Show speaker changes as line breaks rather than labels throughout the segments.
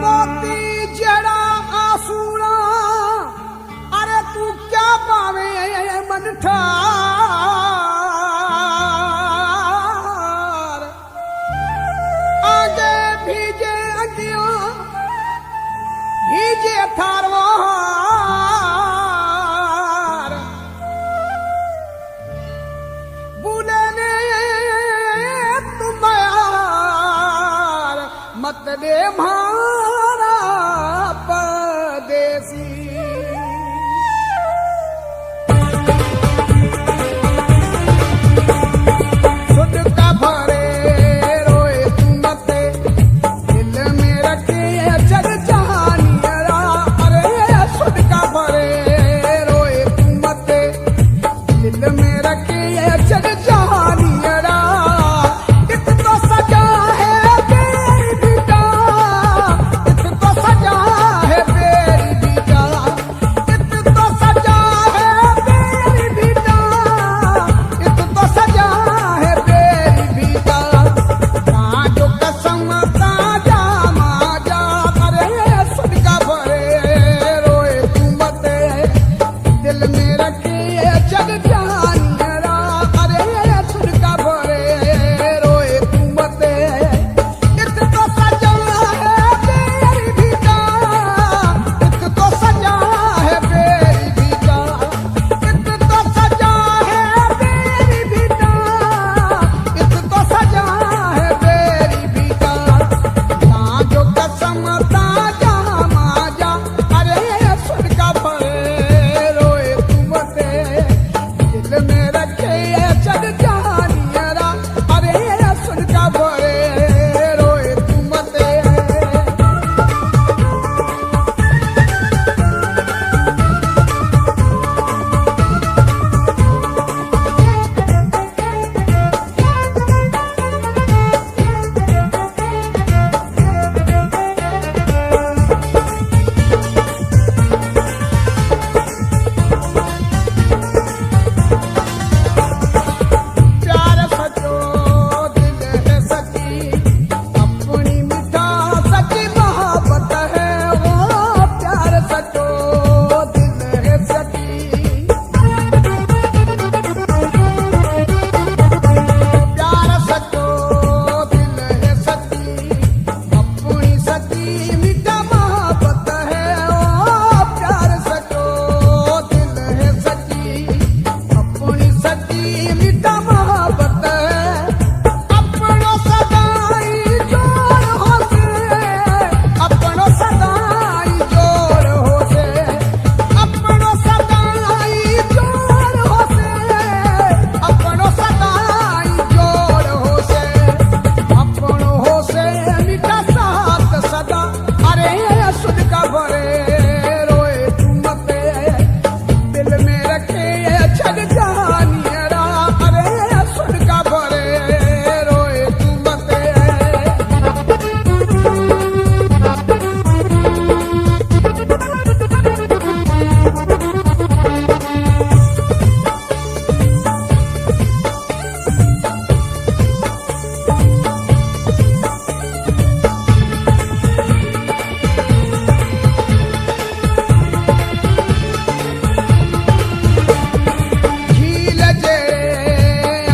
मोती जड़ा आसूड़ा अरे तू क्या पावे मन ठार आगे भीजे अगिया भीजे थारवार बुले ने तुम यार मत दे मारा परदेसी सुध का भरे रोए तू मत दिल में रखे जग जहानियरा अरे सुध का भरे रोए तू मत दिल में रखे जग जहानियरा इत तो सजा है तेरी बेटा इत तो सजा है तेरी बेटा इत तो सजा है तेरी बेटा इत तो सजा है तेरी बेटा जो कसम ताजा माजा अरे सुन का भरे रोए तू मत दिल में रखे जग जहानियरा अरे सुन का भरे रोए तू मत इत तो सजा है तेरी बेटा इत तो सजा है तेरी बेटा इत तो सजा है तेरी बेटा इत तो सजा है तेरी बेटा जो कसम ताजा माजा अरे सुन का भरे रोए तू मत दिल में रखे जग जहानियरा अरे सुन का भरे रोए तू मत प्यार सचो दिल है सची अपनी मीठा सची मोहब्बत है वो प्यार सचो दिल है सची प्यार सचो दिल है सची अपनी सची मीठा मोहब्बत है वो प्यार सचो दिल है सची अपनी सची मीठा मोहब्बत है अपनो सदाई जोड़ हो से अपनो सदाई जोड़ हो से अपनो सदाई जोड़ हो से अपनो सदाई जोड़ हो से अपनो हो से मीठा साथ सदा अरे सुन का भरे रोए तू मत दिल में रखे जग जहानियरा अरे सुन का भरे रोए तू मत झील जे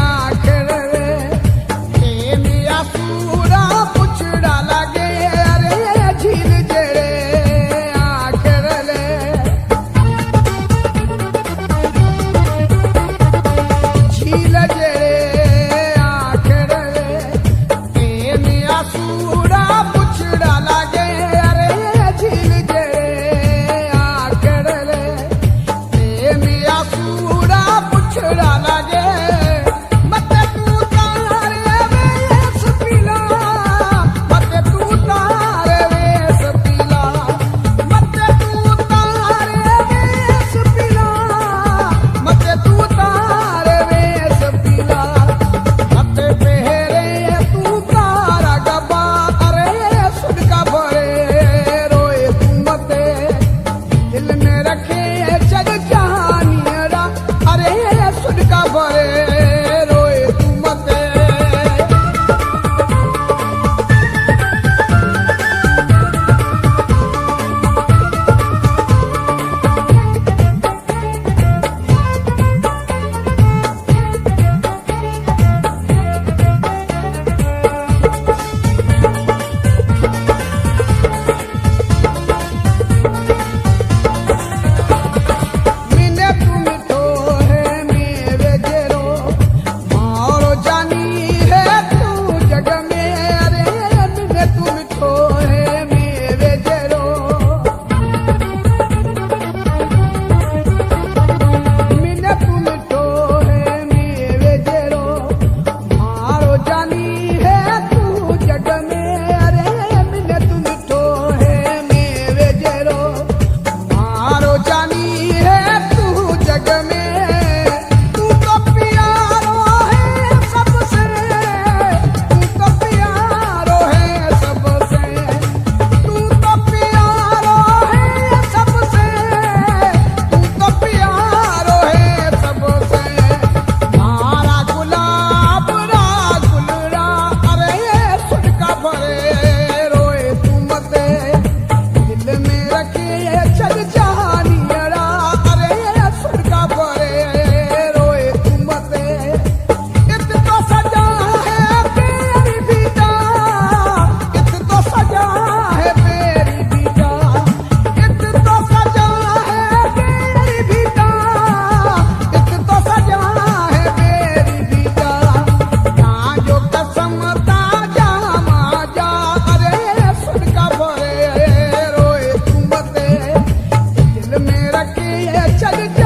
आखिर के मिया पूरा पुछड़ा लगे अरे झील जे आखिर झील जे आखिर के मिया पूरा पुछड़ा लगे अरे झील जे आखिर मिया पूरा पुछड़ा लगे मत तू तारे वेस पीला मत तू तारे वेस पीला मत तू तारे वेस पीला मत तू तारे वेस पीला मत पहरे तू तारा गबा चल